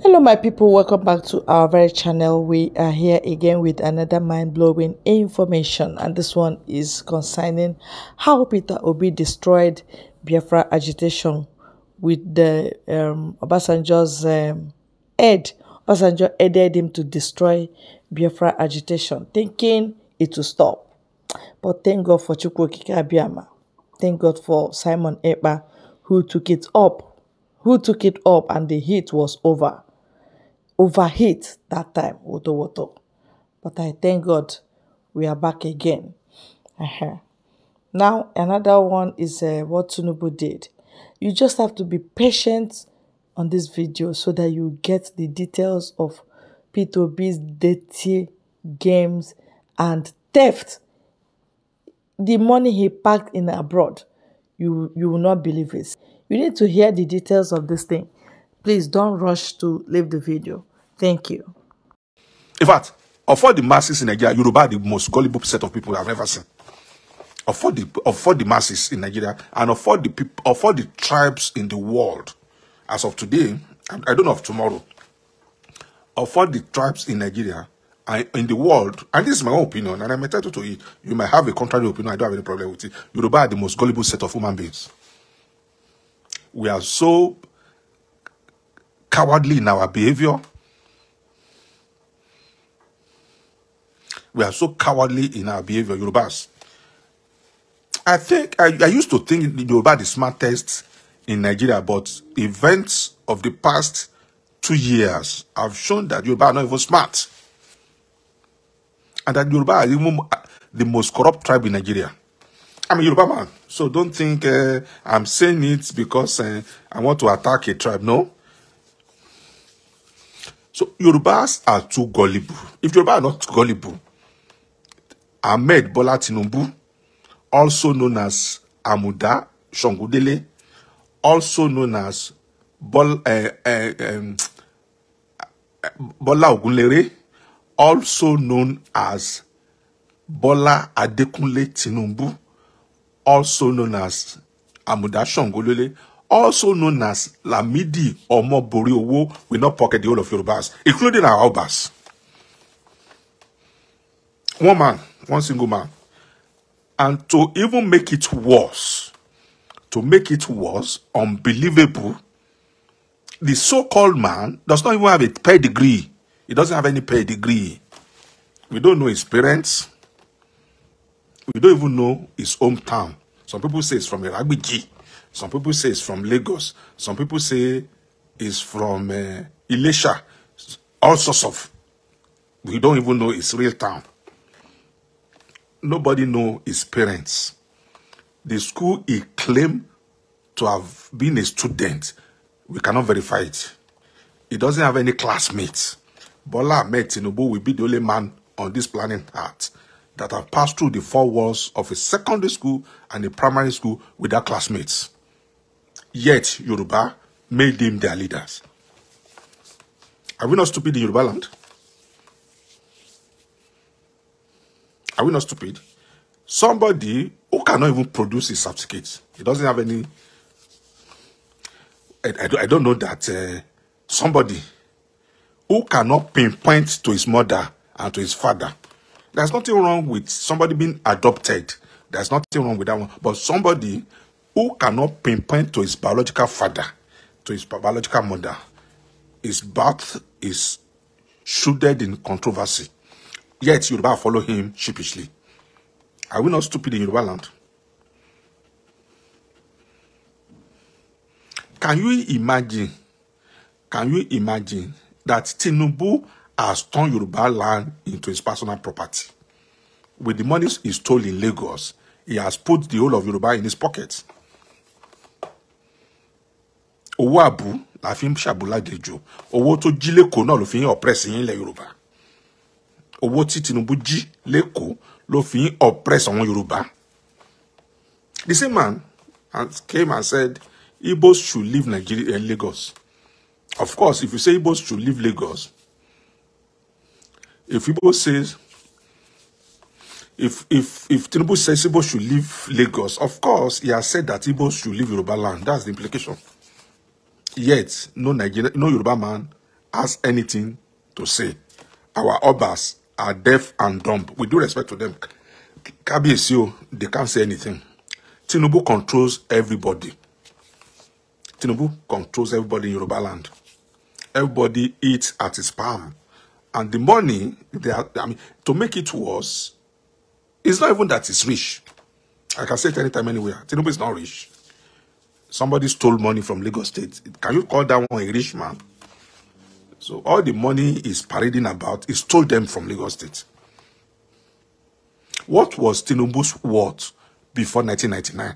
Hello my people, welcome back to our very channel. We are here again with another mind-blowing information, and this one is concerning how Peter Obi destroyed Biafra agitation with the Obasanjo's aid. Obasanjo aided him to destroy Biafra agitation, thinking it will stop. But thank God for Chukwuokike Abiyama. Thank God for Simon Ekpa, who took it up, and the heat was over. Overheat that time, woto. But I thank God we are back again. Now, another one is what Tinubu did. You just have to be patient on this video so that you get the details of P2B's dirty games and theft. The money he packed in abroad, you will not believe it. You need to hear the details of this thing. Please don't rush to leave the video. Thank you. In fact, of all the masses in Nigeria, Yoruba are the most gullible set of people I've ever seen. Of all the masses in Nigeria, and of all the tribes in the world, as of today, I don't know of tomorrow. Of all the tribes in Nigeria, in the world, and this is my own opinion, and I'm entitled to it. You might have a contrary opinion. I don't have any problem with it. Yoruba are the most gullible set of human beings. We are so cowardly in our behavior. We are so cowardly in our behavior, Yorubas. I think I used to think Yoruba the smartest in Nigeria, but events of the past 2 years have shown that Yoruba are not even smart, and that Yoruba are even the most corrupt tribe in Nigeria. I'm a Yoruba man, so don't think I'm saying it because I want to attack a tribe. No. So Yorubas are too gullible. If Yoruba are not gullible, Ahmed Bola Tinubu, also known as Amuda Shongudele, also known as Bola Ogunlere, also known as Bola Adekunle Tinubu, also known as Amuda Shongudele, also known as Lamidi Omobori Owo, will not pocket the whole of Yorubas, including our Obas. One man, one single man. And to even make it worse, unbelievable, the so-called man does not even have a pedigree. He doesn't have any pedigree. We don't know his parents. We don't even know his hometown. Some people say it's from Iragbiji. Some people say it's from Lagos. Some people say it's from Ilesha. All sorts of. We don't even know his real town. Nobody knows his parents. The school he claimed to have been a student, we cannot verify it. He doesn't have any classmates. Bola Ahmed Tinubu will be the only man on this planet Earth that have passed through the 4 walls of a secondary school and a primary school without classmates. Yet, Yoruba made him their leaders. Are we not stupid in Yoruba land? Are we not stupid? Somebody who cannot even produce his certificate. He doesn't have any. I don't know that somebody who cannot pinpoint to his mother and to his father. There's nothing wrong with somebody being adopted. There's nothing wrong with that one. But somebody who cannot pinpoint to his biological father, to his biological mother, his birth is shrouded in controversy. Yet Yoruba follow him sheepishly. Are we not stupid in Yoruba land? Can you imagine that Tinubu has turned Yoruba land into his personal property? With the money he stole in Lagos, he has put the whole of Yoruba in his pocket. Owó àbú la fi ń ṣàbùládejò. Owó tó jí lÉkòó náà ló fi ń oppress yín ilẹ̀ Yorùbá. Owó tí Tinubu jí lÉkòó ló fi ń oppress àwọn Yorùbá. The same man came and said Igbos should leave Nigeria and Lagos. Of course, if you say Igbos should leave Lagos, if Tinubu says Igbos should leave Lagos, of course he has said that Igbos should leave Yoruba land. That's the implication. Yet no Yoruba man has anything to say. Our Obas are deaf and dumb. With due respect to them, Kabiyesi, they can't say anything. Tinubu controls everybody. Tinubu controls everybody in Yoruba land. Everybody eats at his palm. And the money, to make it worse, it's not even that it's rich. I can say it anytime, anywhere. Tinubu is not rich. Somebody stole money from Lagos State. Can you call that one a rich man? So all the money is parading about, he stole them from Lagos State. What was Tinubu's worth before 1999?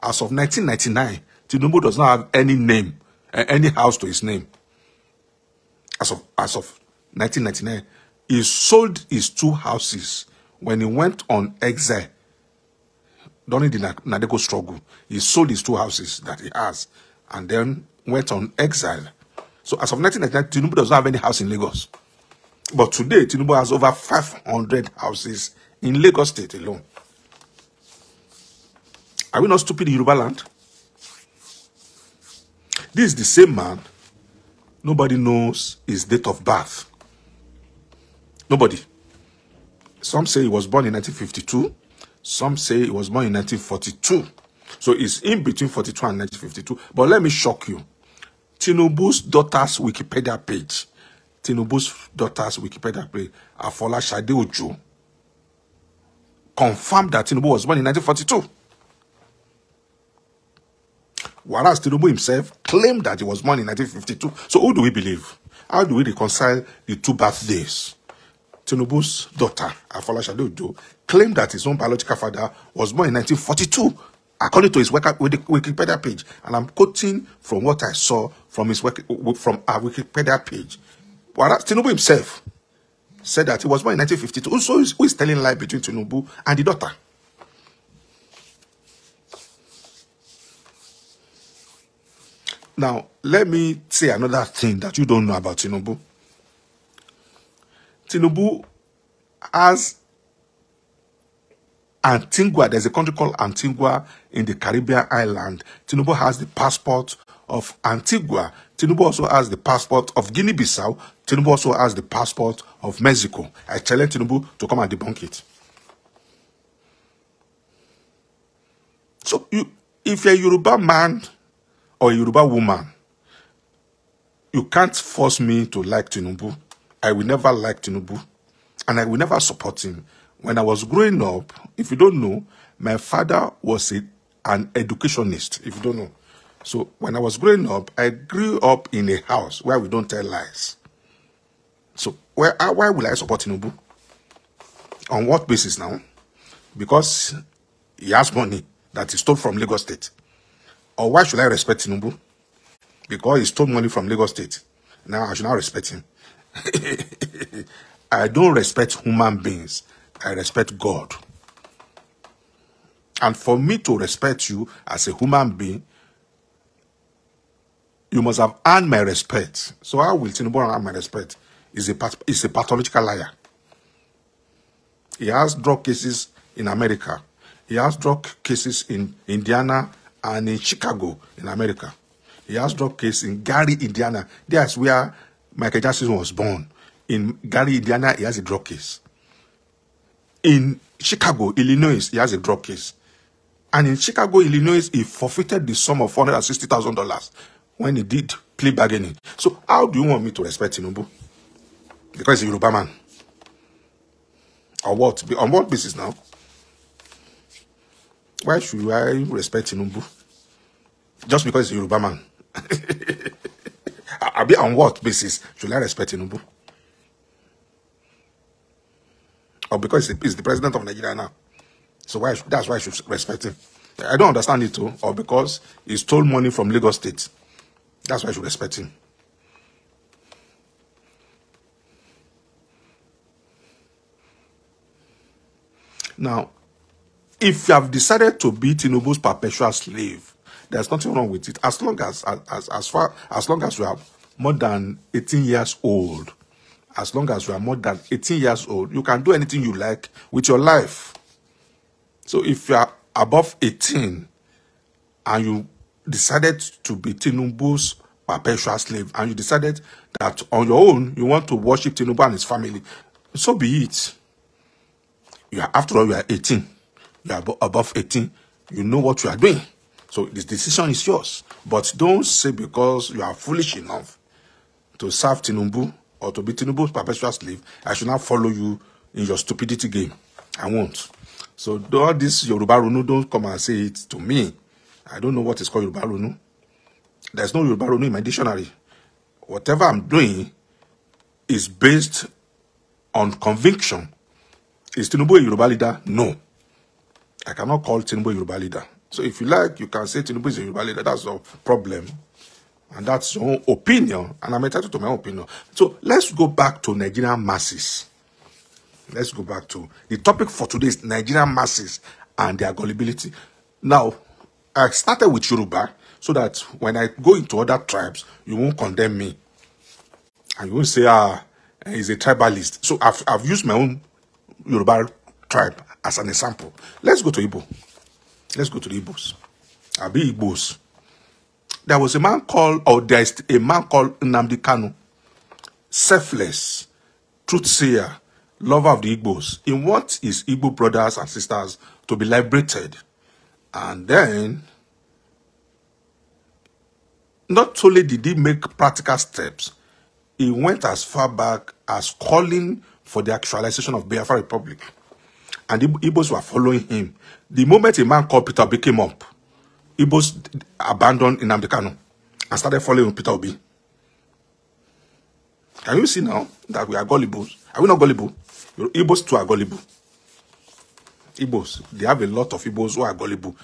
As of 1999, Tinubu does not have any name, any house to his name. As of 1999, he sold his 2 houses when he went on exile during the Nadeko struggle. He sold his 2 houses that he has and then went on exile. So as of 1999, Tinubu does not have any house in Lagos. But today, Tinubu has over 500 houses in Lagos State alone. Are we not stupid in Yoruba land? This is the same man. Nobody knows his date of birth. Nobody. Some say he was born in 1952. Some say he was born in 1942. So it's in between 42 and 1952. But let me shock you. Tinubu's daughter's Wikipedia page. Afola Shade Ojo, confirmed that Tinubu was born in 1942. Whereas Tinubu himself claimed that he was born in 1952. So who do we believe? How do we reconcile the 2 birthdays? Tinubu's daughter, Afola Shade Ojo, claimed that his own biological father was born in 1942, according to his Wikipedia page. And I'm quoting from what I saw from our Wikipedia page. Whereas Tinubu himself said that he was born in 1952. So who is telling lie between Tinubu and the daughter? Now, let me say another thing that you don't know about Tinubu. Tinubu has Antigua. There's a country called Antigua in the Caribbean island. Tinubu has the passport of Antigua. Tinubu also has the passport of Guinea-Bissau. Tinubu also has the passport of Mexico. I challenge Tinubu to come and debunk it. So if you're a Yoruba man or a Yoruba woman, you can't force me to like Tinubu. I will never like Tinubu. And I will never support him. When I was growing up, if you don't know, my father was an educationist, if you don't know. So when I was growing up, I grew up in a house where we don't tell lies. So why will I support Tinubu? On what basis now? Because he has money that he stole from Lagos State. Or why should I respect Tinubu? Because he stole money from Lagos State. Now I should not respect him. I don't respect human beings. I respect God. And for me to respect you as a human being, you must have earned my respect. So how will Tinubu earn my respect? He's a pathological liar. He has drug cases in America. He has drug cases in Indiana and in Chicago in America. He has drug case in Gary, Indiana. That's where Michael Jackson was born. In Gary, Indiana, he has a drug case. In Chicago, Illinois, he has a drug case. And in Chicago, Illinois, he forfeited the sum of $460,000 when he did plea bargaining. So how do you want me to respect Tinubu? Because he's a Yoruba man. Or what? On what basis now? Why should I respect Tinubu? Just because he's a Yoruba man. On what basis should I respect Tinubu? Or because he's the president of Nigeria now. So that's why I should respect him. I don't understand it too. Or because he stole money from Lagos State. That's why I should respect him. Now, if you have decided to be Tinubu's perpetual slave, there's nothing wrong with it. As long as you are more than 18 years old, as long as you are more than 18 years old, you can do anything you like with your life. So if you are above 18 and you decided to be Tinubu's perpetual slave, and you decided that on your own you want to worship Tinubu and his family, so be it. After all, you are 18. You are above 18. You know what you are doing. So this decision is yours. But don't say because you are foolish enough to serve Tinubu or to be Tinubu's perpetual slave, I should not follow you in your stupidity game. I won't. So all this Yoruba Runu, don't come and say it to me. I don't know what is called Yoruba Runu. There's no Yoruba Runu in my dictionary. Whatever I'm doing is based on conviction. Is Tinubu a Yoruba leader? No. I cannot call Tinubu a Yoruba leader. So if you like, you can say Tinubu is a Yoruba leader. That's no problem. And that's your own opinion. And I'm entitled to my own opinion. So let's go back to Nigerian masses. Let's go back to the topic for today is Nigerian masses and their gullibility. Now, I started with Yoruba so that when I go into other tribes, you won't condemn me. And you won't say, he's a tribalist. So I've used my own Yoruba tribe as an example. Let's go to Igbo. Let's go to the Igbos. Abi Igbos. There was a man called, or there is a man called Nnamdi Kanu, selfless, truth-sayer, lover of the Igbos. He wants his Igbo brothers and sisters to be liberated. And then, not only did he make practical steps, he went as far back as calling for the actualization of Biafra Republic. And the Igbos were following him. The moment a man called Peter Obi came up, Igbos abandoned Nnamdi Kanu and started following Peter Obi. Can you see now that we are gullible? Are we not gullible? Igbos too are gullible. Igbos, they have a lot of Igbos who are gullible.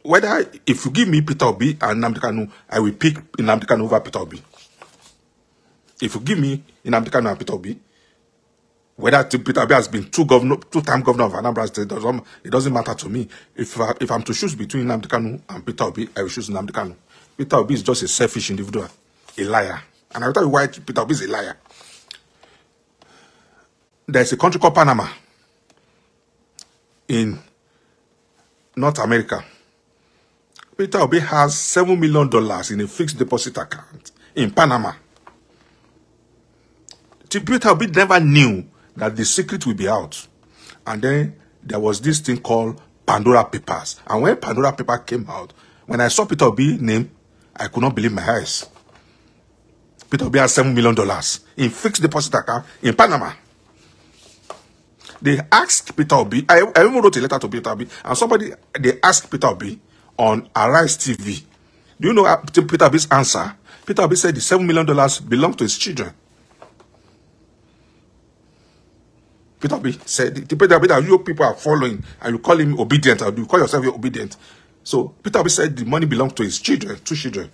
If you give me Peter Obi and Nnamdi Kanu, I will pick Nnamdi Kanu over Peter Obi. If you give me Nnamdi Kanu and Peter Obi, whether Peter Obi has been two-time governor of Anambra State, it doesn't matter to me. If I'm to choose between Nnamdi Kanu and Peter Obi, I will choose Nnamdi Kanu. Peter Obi is just a selfish individual, a liar. And I'll tell you why Peter Obi is a liar. There's a country called Panama in North America. Peter Obi has $7 million in a fixed deposit account in Panama. Peter Obi never knew that the secret will be out. And then there was this thing called Pandora Papers. And when Pandora Papers came out, when I saw Peter Obi's name, I could not believe my eyes. Peter Obi has $7 million in fixed deposit account in Panama. They asked Peter Obi, I even wrote a letter to Peter Obi, and they asked Peter Obi on Arise TV. Do you know Peter Obi's answer? Peter Obi said the $7 million belonged to his children. Peter Obi said, the Peter Obi that you people are following, and you call him obedient, or you call yourself obedient. So Peter Obi said the money belonged to his children, 2 children.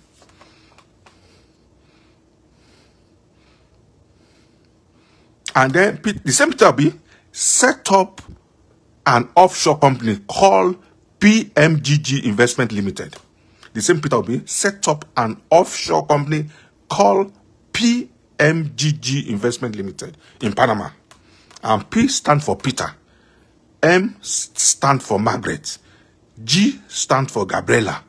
And then the same Peter Obi set up an offshore company called PMGG Investment Limited. The same Peter Obi set up an offshore company called PMGG Investment Limited in Panama. And P stand for Peter, M stand for Margaret, G stand for Gabriela,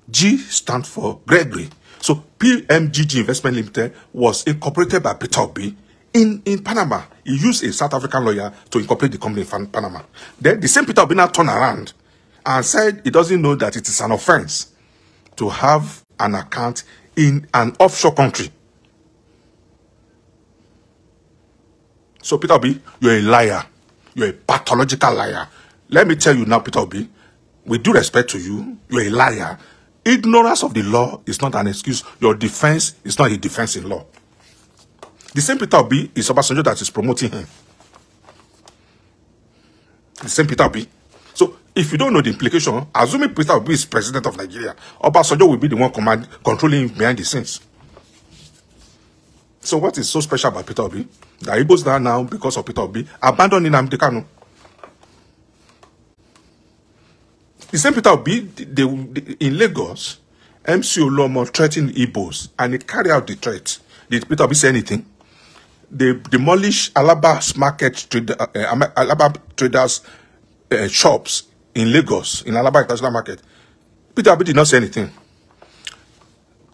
G stand for Gregory. So PMGG Investment Limited was incorporated by Peter Obi in Panama. He used a South African lawyer to incorporate the company in Panama. Then the same Peter Obi now turned around and said he doesn't know that it is an offense to have an account in an offshore country. So Peter Obi, you're a liar. You're a pathological liar. Let me tell you now, Peter Obi, with due respect to you, you're a liar. Ignorance of the law is not an excuse. Your defense is not a defense in law. The same Peter Obi is Obasanjo that is promoting him. The same Peter Obi. So if you don't know the implication, assuming Peter Obi is president of Nigeria, Obasanjo will be the one controlling him behind the scenes. So what is so special about Peter Obi? The Igbos now, because of Peter Obi, abandoning Nnamdi Kanu. The same Peter Obi, in Lagos, MC Olomo threatened Igbos, and he carried out the threat. Did Peter Obi say anything? They demolished Alaba's Alaba traders' shops in Lagos, in Alaba International Market. Peter Obi did not say anything.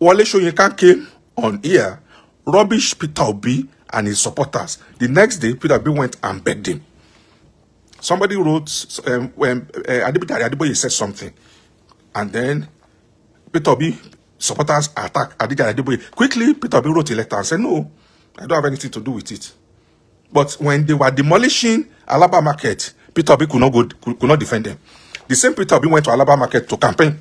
Wale Soyinka came on here, rubbish Peter Obi and his supporters. The next day, Peter Obi went and begged him. Somebody wrote, when Adeboye said something, and then Peter Obi supporters attacked Adeboye. Quickly, Peter Obi wrote a letter and said, no, I don't have anything to do with it. But when they were demolishing Alaba Market, Peter Obi could not defend them. The same Peter Obi went to Alaba Market to campaign.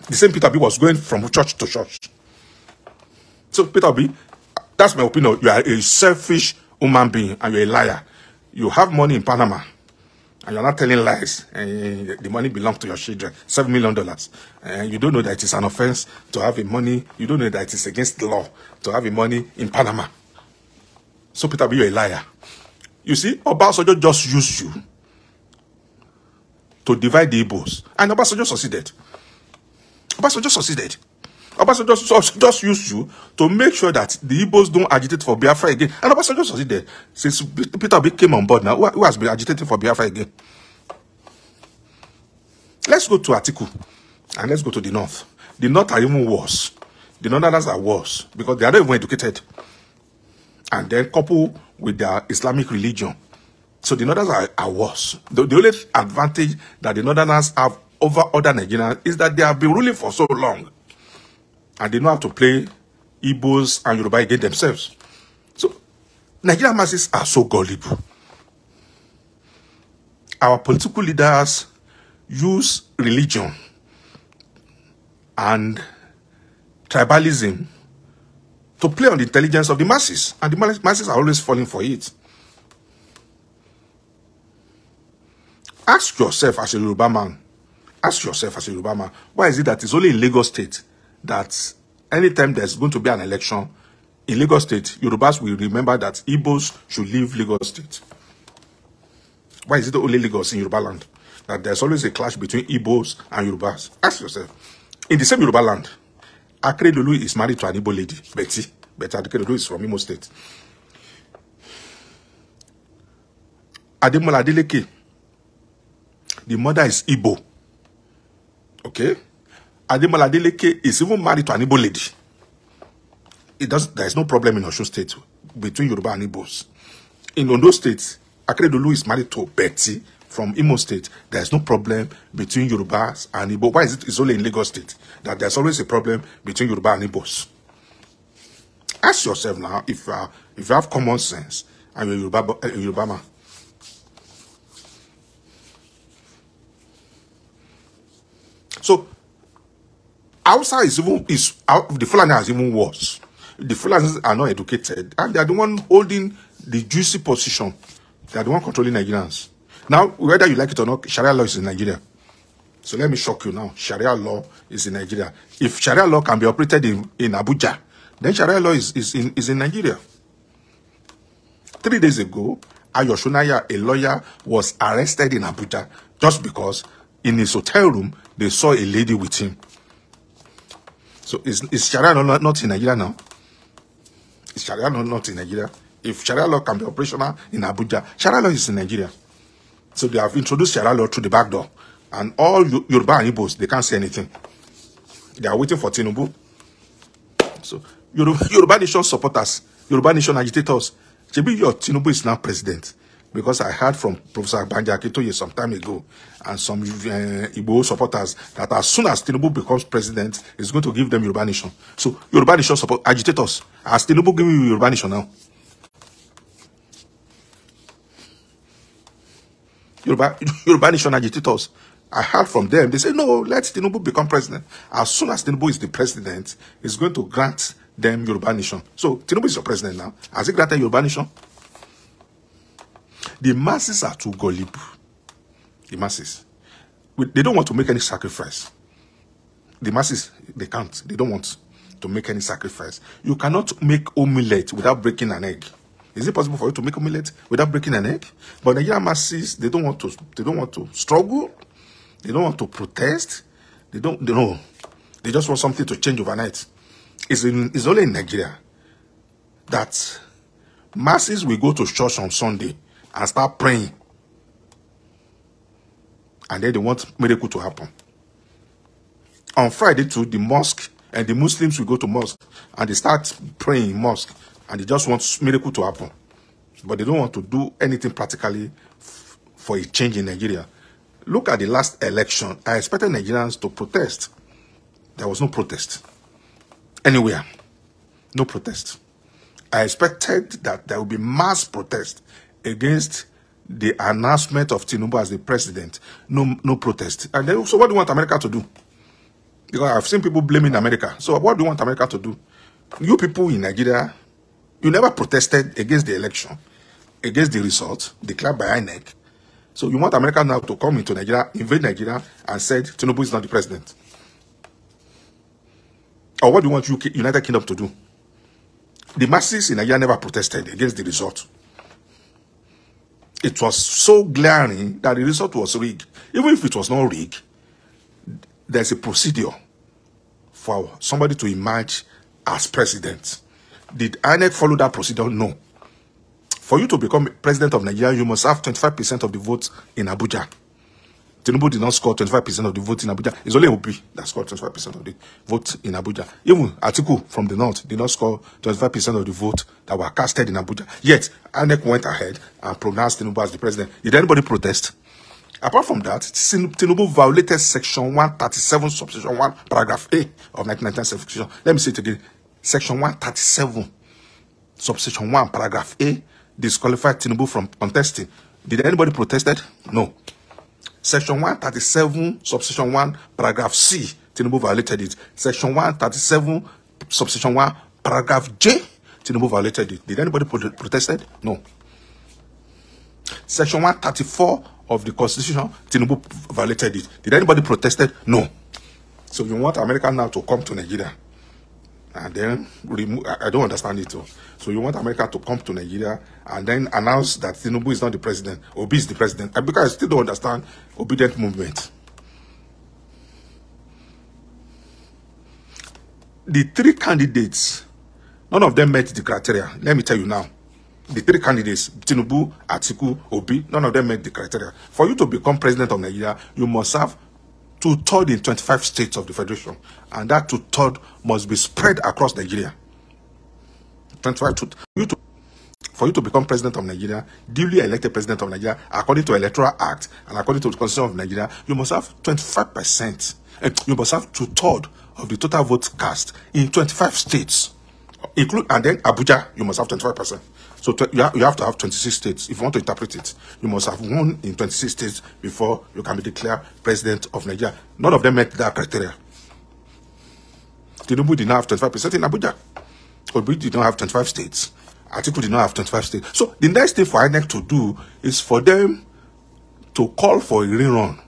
The same Peter Obi was going from church to church. So Peter Obi, that's my opinion. You are a selfish human being and you're a liar. You have money in Panama and you're not telling lies. And the money belongs to your children. $7 million. And you don't know that it is an offense to have a money. You don't know that it is against the law to have a money in Panama. So Peter Obi, you're a liar. You see, Obasanjo just used you to divide the Igbos. And Obasanjo succeeded. Obasanjo succeeded. Obasanjo just used you to make sure that the Igbos don't agitate for Biafra again. And Obasanjo succeeded. Since Peter Obi came on board now, who has been agitating for Biafra again? Let's go to Atiku. And let's go to the North. The North are even worse. The Northerners are worse. Because they are not even educated. And then coupled with their Islamic religion. So the Northerners are worse. The only advantage that the Northerners have over other Nigerians is that they have been ruling for so long. And they know how to play Igbos and Yoruba against themselves. So, Nigerian masses are so gullible. Our political leaders use religion and tribalism to play on the intelligence of the masses. And the masses are always falling for it. Ask yourself as a Yoruba man, why is it that it's only in Lagos State that anytime there's going to be an election in Lagos State, Yorubas will remember that Igbos should leave Lagos State? Why is it only Lagos in Yoruba land that there's always a clash between Igbos and Yorubas? Ask yourself. In the same Yoruba land, Akeredolu is married to an Igbo lady, Betty. Betty Akeredolu is from Imo State. Ademola Adeleke, the mother is Igbo. Okay? Ademola Adeleke is even married to an Igbo lady. There is no problem in Osun State between Yoruba and Igbos. In Ondo State, Akeredolu is married to Betty from Imo State. There is no problem between Yorubas and Igbo. Why is it it's only in Lagos State that there's always a problem between Yoruba and Igbos? Ask yourself now if you have common sense and you're a Yoruba man. So, outside the Fulani is even worse. The Fulanis are not educated, and they are the one holding the juicy position. They are the one controlling Nigerians. Now, whether you like it or not, Sharia law is in Nigeria. So let me shock you now. Sharia law is in Nigeria. If Sharia law can be operated in Abuja, then Sharia law is in Nigeria. 3 days ago, Ayo Shunaya, a lawyer, was arrested in Abuja just because in his hotel room, they saw a lady with him. So is Sharia law not in Nigeria now? Is Sharia law not in Nigeria? If Sharia law can be operational in Abuja, Sharia law is in Nigeria. So they have introduced Sharia law through the back door. And all Yoruba and Igbos, they can't say anything. They are waiting for Tinubu. So Yoruba Nation supporters, Yoruba Nation agitators, maybe your Tinubu is now president. Because I heard from Professor Banja Akintoye some time ago and some Igbo supporters that as soon as Tinubu becomes president, he's going to give them Yoruba Nation. So Yoruba Nation support agitators. Has Tinubu given you Yoruba Nation now? Yoruba Nation agitators. I heard from them. They say, no, let Tinubu become president. As soon as Tinubu is the president, he's going to grant them Yoruba Nation. So Tinubu is your president now. Has he granted Yoruba Nation? The masses are too gullible. The masses. They don't want to make any sacrifice. The masses, they can't. They don't want to make any sacrifice. You cannot make omelette without breaking an egg. Is it possible for you to make omelette without breaking an egg? But Nigerian masses, they don't want to struggle. They don't want to protest. They know. They just want something to change overnight. It's only in Nigeria that masses will go to church on Sunday and start praying. And then they want miracle to happen. On Friday too, the mosque and the Muslims will go to mosque and they start praying in mosque and they just want miracle to happen. But they don't want to do anything practically for a change in Nigeria. Look at the last election. I expected Nigerians to protest. There was no protest. Anywhere. No protest. I expected that there would be mass protest against the announcement of Tinubu as the president. No protest. And then, so what do you want America to do? Because I've seen people blaming America. So what do you want America to do? You people in Nigeria, you never protested against the election, against the result declared by INEC. So you want America now to come into Nigeria, invade Nigeria, and said Tinubu is not the president? Or what do you want United Kingdom to do? The masses in Nigeria never protested against the result. It was so glaring that the result was rigged. Even if it was not rigged, there's a procedure for somebody to emerge as president. Did INEC follow that procedure? No. For you to become president of Nigeria, you must have 25% of the votes in Abuja. Tinubu did not score 25% of the votes in Abuja. It's only Obi that scored 25% of the votes in Abuja. Even Atiku from the north did not score 25% of the votes that were casted in Abuja. Yet, INEC went ahead and pronounced Tinubu as the president. Did anybody protest? Apart from that, Tinubu violated Section 137, Subsection 1, Paragraph A of 1999 Section. Let me say it again. Section 137, Subsection 1, Paragraph A, disqualified Tinubu from contesting. Did anybody protested? No. Section 137, Subsection 1, Paragraph C, Tinubu violated it. Section 137, Subsection 1, Paragraph J, Tinubu violated it. Did anybody protested? No. Section 134 of the Constitution, Tinubu violated it. Did anybody protested? No. So you want America now to come to Nigeria and then remove? I don't understand it. So you want America to come to Nigeria and then announce that Tinubu is not the president, Obi is the president? Because I still don't understand obedient movement. The three candidates, none of them met the criteria. Let me tell you now. The three candidates, Tinubu, Atiku, Obi, none of them met the criteria. For you to become president of Nigeria, you must have 2/3 in 25 states of the federation. And that 2/3 must be spread across Nigeria. 25 for you to become president of Nigeria, duly elected president of Nigeria, according to Electoral Act and according to the Constitution of Nigeria, you must have 25%. And you must have 2/3 of the total votes cast in 25 states. And then Abuja, you must have 25%. So you have to have 26 states. If you want to interpret it, you must have won in 26 states before you can be declared president of Nigeria. None of them met that criteria. Tinubu did not have 25% in Abuja. Obi did not have 25 states. Atiku did not have 25 states. So the next thing for INEC to do is for them to call for a rerun.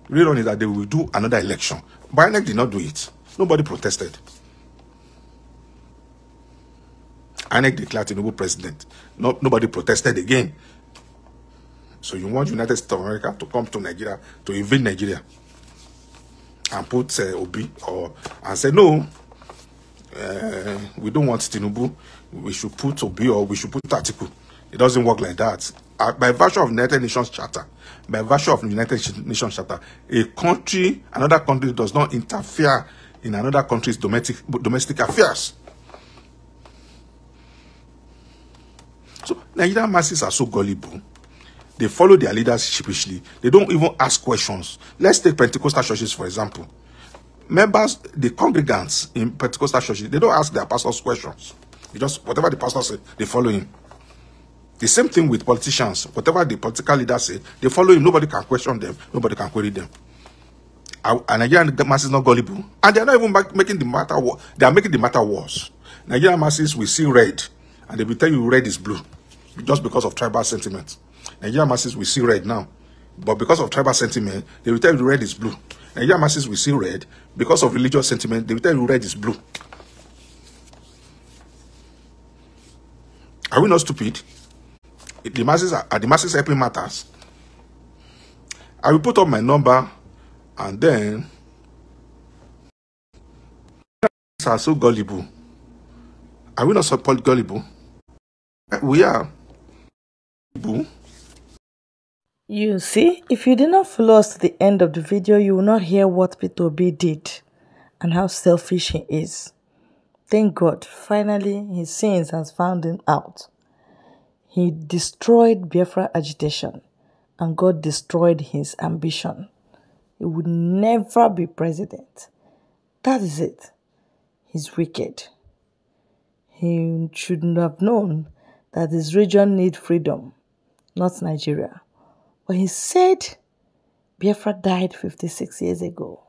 Rerun is that they will do another election. But INEC did not do it. Nobody protested. INEC declared Tinubu president. Nobody protested again. So you want United States of America to come to Nigeria, to invade Nigeria, and put Obi, and say, no, we don't want Tinubu. We should put Obi or we should put Atiku. It doesn't work like that. By virtue of United Nations Charter, a country, another country does not interfere in another country's domestic affairs. So Nigerian masses are so gullible. They follow their leaders sheepishly. They don't even ask questions. Let's take Pentecostal churches, for example. Members, the congregants in Pentecostal churches, they don't ask their pastors questions. They just, whatever the pastor says, they follow him. The same thing with politicians. Whatever the political leaders say, they follow him. Nobody can question them. Nobody can query them. And Nigerian masses not gullible. And they are not even making the matter worse. They are making the matter worse. Nigerian masses will see red. And they will tell you red is blue. Just because of tribal sentiment. Nigerian masses will see red now. But because of tribal sentiment, they will tell you red is blue. Nigerian masses will see red. Because of religious sentiment, they will tell you red is blue. Are we not stupid? The masses are the masses helping matters. I will put up my number and then are so gullible. Are we not so gullible? We are. You see, if you did not follow us to the end of the video, you will not hear what Peter Obi did and how selfish he is. Thank God, finally his sins has found him out. He destroyed Biafra agitation and God destroyed his ambition. He would never be president. That is it. He's wicked. He shouldn't have known that his region needs freedom, not Nigeria. But he said Biafra died 56 years ago.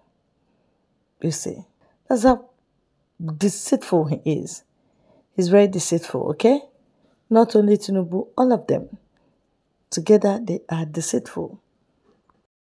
You see, that's how deceitful he is. He's very deceitful, okay? Not only Tinubu, all of them. Together, they are deceitful.